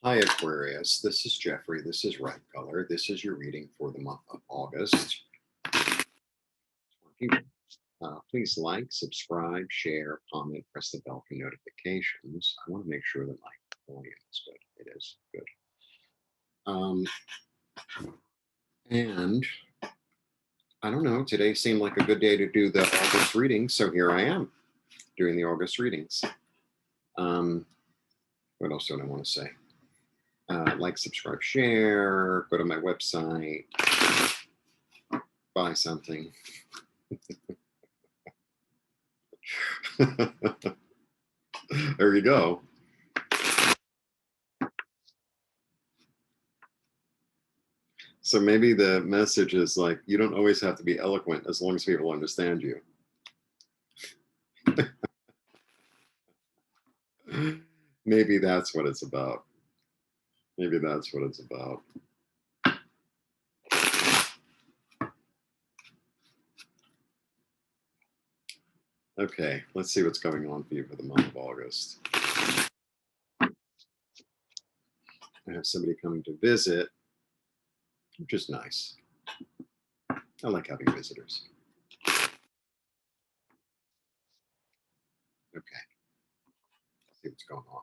Hi, Aquarius. This is Jeffrey. This is Red Color. This is your reading for the month of August. Please like, subscribe, share, comment, press the bell for notifications. I want to make sure that my volume is good. It is good. Um, and I don't know, today seemed like a good day to do the August reading, so here I am doing the August readings. What else do I want to say? Like, subscribe, share, go to my website, buy something. There you go. So maybe the message is like, you don't always have to be eloquent as long as people understand you. Maybe that's what it's about. Maybe that's what it's about. Okay, let's see what's going on for you for the month of August. I have somebody coming to visit, which is nice. I like having visitors. Okay, let's see what's going on.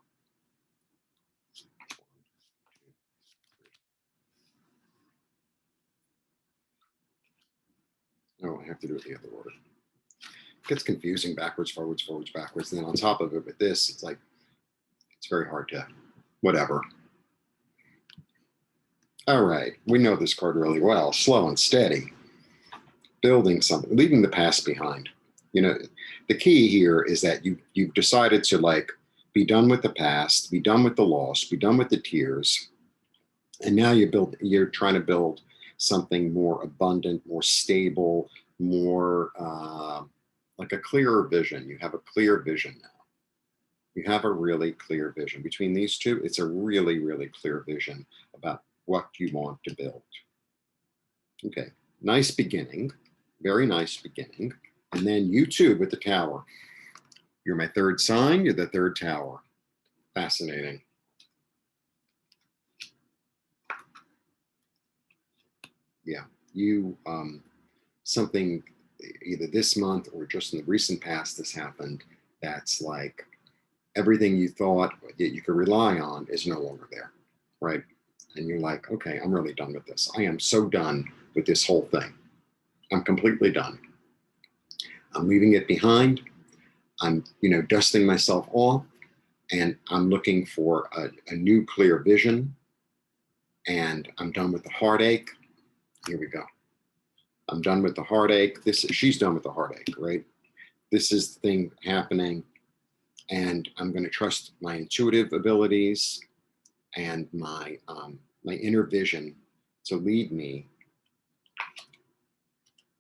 Oh, I have to do it the other order. It gets confusing, backwards, forwards, forwards, backwards. And then on top of it with this, it's like, it's very hard to, whatever. All right, we know this card really well. Slow and steady. Building something, leaving the past behind. You know, the key here is that you've decided to like be done with the past, be done with the loss, be done with the tears, and now you're trying to build something more abundant, more stable, more like a clearer vision. You have a clear vision now. You have a really clear vision. Between these two, it's a really, really clear vision about what you want to build. Okay, nice beginning, very nice beginning. And then you too with the tower. You're my third sign, you're the third tower. Fascinating. Yeah, you, something either this month or just in the recent past has happened that's like everything you thought that you could rely on is no longer there, right? And you're like, okay, I'm really done with this. I am so done with this whole thing. I'm completely done. I'm leaving it behind. I'm, dusting myself off, and I'm looking for a new clear vision. And I'm done with the heartache. Here we go. I'm done with the heartache. She's done with the heartache, right? This is the thing happening, and I'm going to trust my intuitive abilities and my inner vision to lead me.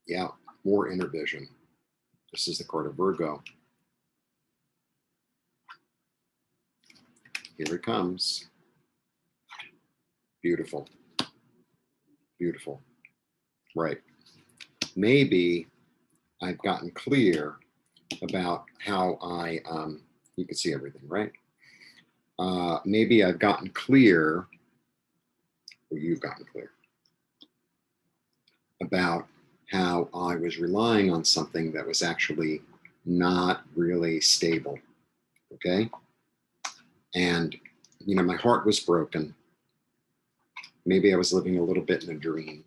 Yeah, more inner vision. This is the card of Virgo. Here it comes. Beautiful. Beautiful. Right. Maybe I've gotten clear about how you can see everything, right? Maybe I've gotten clear, or you've gotten clear, about how I was relying on something that was actually not really stable, okay? And, my heart was broken. Maybe I was living a little bit in a dream.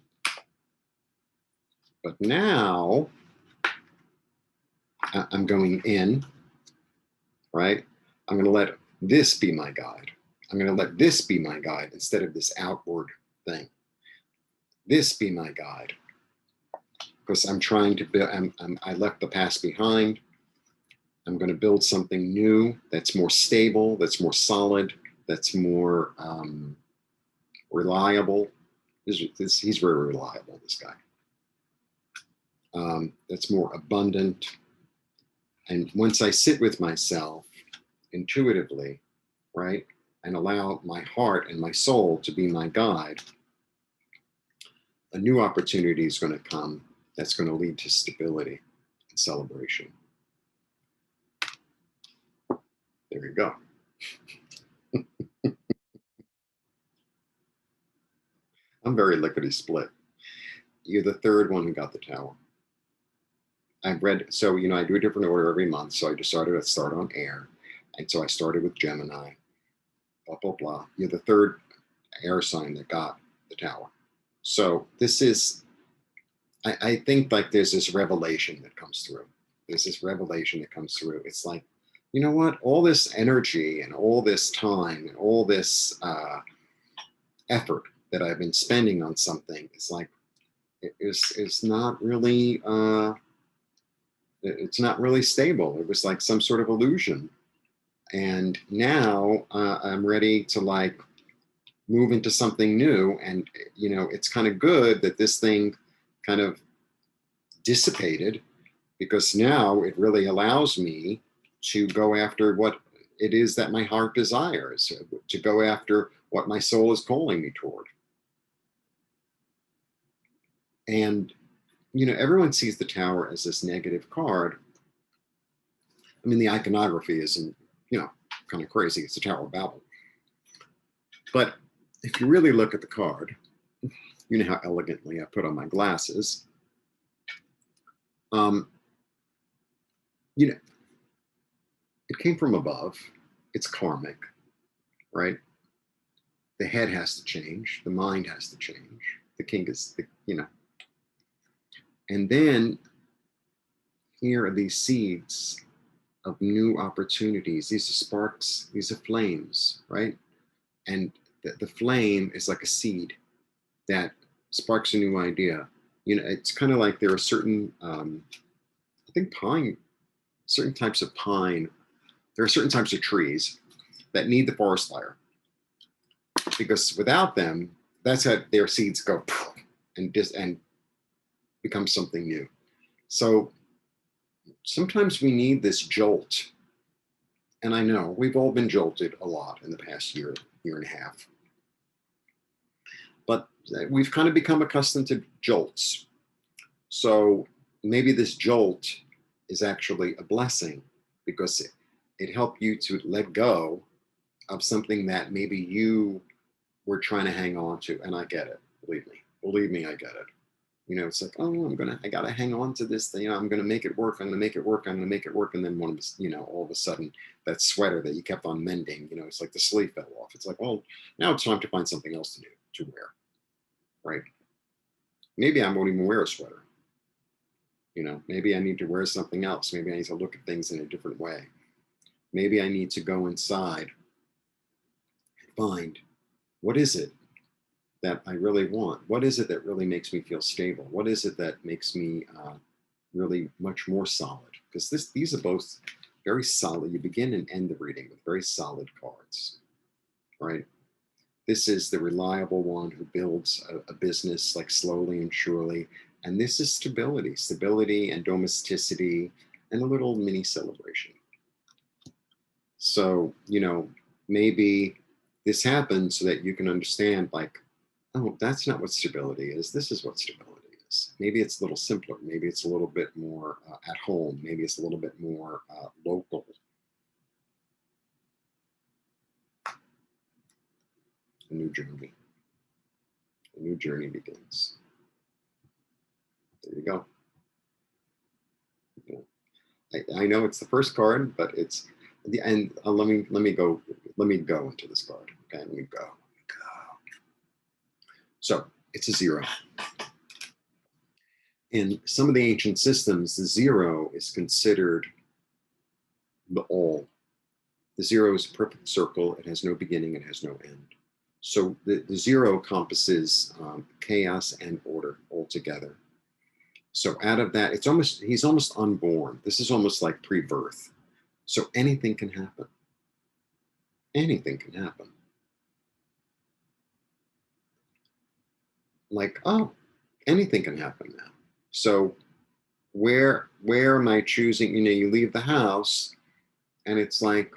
But now I'm going in, right? I'm going to let this be my guide. I'm going to let this be my guide instead of this outward thing. This be my guide. Because I'm trying to build, I left the past behind. I'm going to build something new that's more stable, that's more solid, that's more reliable. He's very reliable, this guy. That's more abundant. And once I sit with myself intuitively, right, and allow my heart and my soul to be my guide, a new opportunity is going to come that's going to lead to stability and celebration. There you go. I'm very lickety split. You're the third one who got the Tower. I've read, so, I do a different order every month. So I decided to start on air. And so I started with Gemini, blah, blah, blah. You're the third air sign that got the Tower. So this is, I think like there's this revelation that comes through. There's this revelation that comes through. It's like, you know what? All this energy and all this time and all this effort that I've been spending on something, it's like, it's not really, it's not really stable. It was like some sort of illusion. And now I'm ready to like move into something new. And, it's kind of good that this thing kind of dissipated, because now it really allows me to go after what it is that my heart desires, to go after what my soul is calling me toward. And, everyone sees the Tower as this negative card. I mean, the iconography isn't, kind of crazy. It's the Tower of Babel. But if you really look at the card, you know how elegantly I put on my glasses. It came from above. It's karmic, right? The head has to change. The mind has to change. The king is, And then here are these seeds of new opportunities. These are sparks. These are flames, right? And the flame is like a seed that sparks a new idea. It's kind of like there are certain, I think certain types of pine, there are certain types of trees that need the forest fire, because without them, that's how their seeds go and become something new. So sometimes we need this jolt. And I know we've all been jolted a lot in the past year and a half. But we've kind of become accustomed to jolts. So maybe this jolt is actually a blessing, because it helped you to let go of something that maybe you were trying to hang on to. And I get it. Believe me, I get it. It's like, oh, I got to hang on to this thing. I'm going to make it work. I'm going to make it work. I'm going to make it work. And then all of a sudden that sweater that you kept on mending, it's like the sleeve fell off. It's like, well, now it's time to find something else to do, to wear. Right. Maybe I won't even wear a sweater. Maybe I need to wear something else. Maybe I need to look at things in a different way. Maybe I need to go inside and find, what is it that I really want? What is it that really makes me feel stable? What is it that makes me really much more solid? Because these are both very solid. You begin and end the reading with very solid cards, right? This is the reliable one who builds a business like slowly and surely. And this is stability and domesticity and a little mini celebration. So, maybe this happens so that you can understand, like, oh, that's not what stability is. This is what stability is. Maybe it's a little simpler. Maybe it's a little bit more at home. Maybe it's a little bit more local. A new journey. A new journey begins. There you go. I know it's the first card, but it's the end. Let me go into this card. Okay, let me go. So it's a 0. In some of the ancient systems, the 0 is considered the all. The 0 is a perfect circle. It has no beginning. It has no end. So the 0 encompasses chaos and order altogether. So out of that, he's almost unborn. This is almost like pre-birth. So anything can happen. Anything can happen. Like, oh, anything can happen now. So where am I choosing? You leave the house and it's like,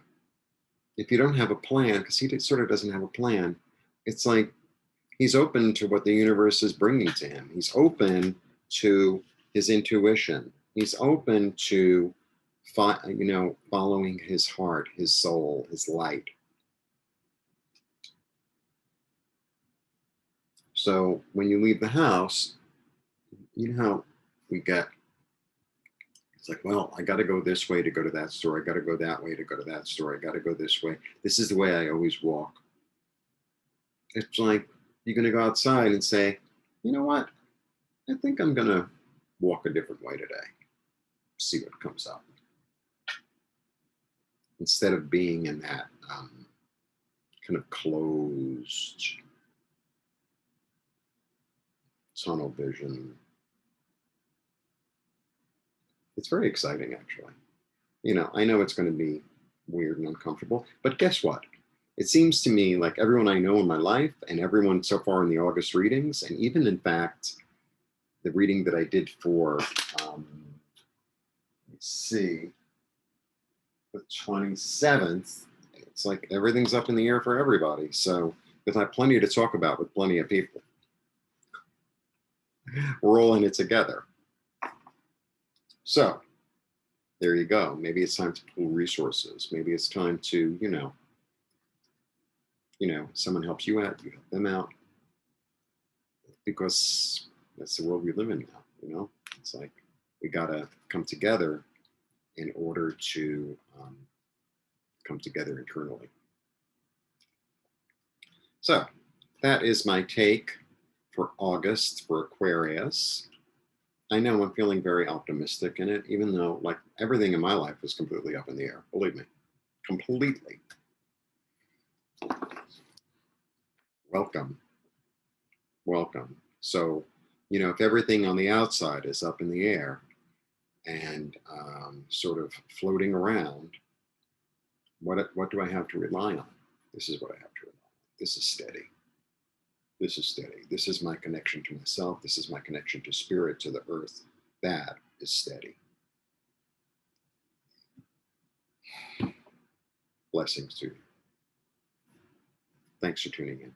if you don't have a plan, because he sort of doesn't have a plan, it's like he's open to what the universe is bringing to him. He's open to his intuition. He's open to, following his heart, his soul, his light. So when you leave the house, you know how we get, it's like, well, I got to go this way to go to that store. I got to go that way to go to that store. I got to go this way. This is the way I always walk. It's like you're going to go outside and say, you know what? I think I'm going to walk a different way today. See what comes up. Instead of being in that kind of closed tunnel vision. It's very exciting, actually. I know it's going to be weird and uncomfortable, but guess what? It seems to me like everyone I know in my life and everyone so far in the August readings, and even in fact, the reading that I did for, let's see, the 27th, it's like everything's up in the air for everybody. So we'll have plenty to talk about with plenty of people. We're all in it together. So there you go. Maybe it's time to pool resources. Maybe it's time to, someone helps you out, you help them out. Because that's the world we live in now, It's like we gotta come together in order to come together internally. So that is my take for August for Aquarius. I know I'm feeling very optimistic in it, even though like everything in my life is completely up in the air. Believe me, completely. Welcome. Welcome. So, if everything on the outside is up in the air and sort of floating around, what do I have to rely on? This is what I have to rely on. This is steady. This is steady. This is my connection to myself. This is my connection to spirit, to the earth. That is steady. Blessings to you. Thanks for tuning in.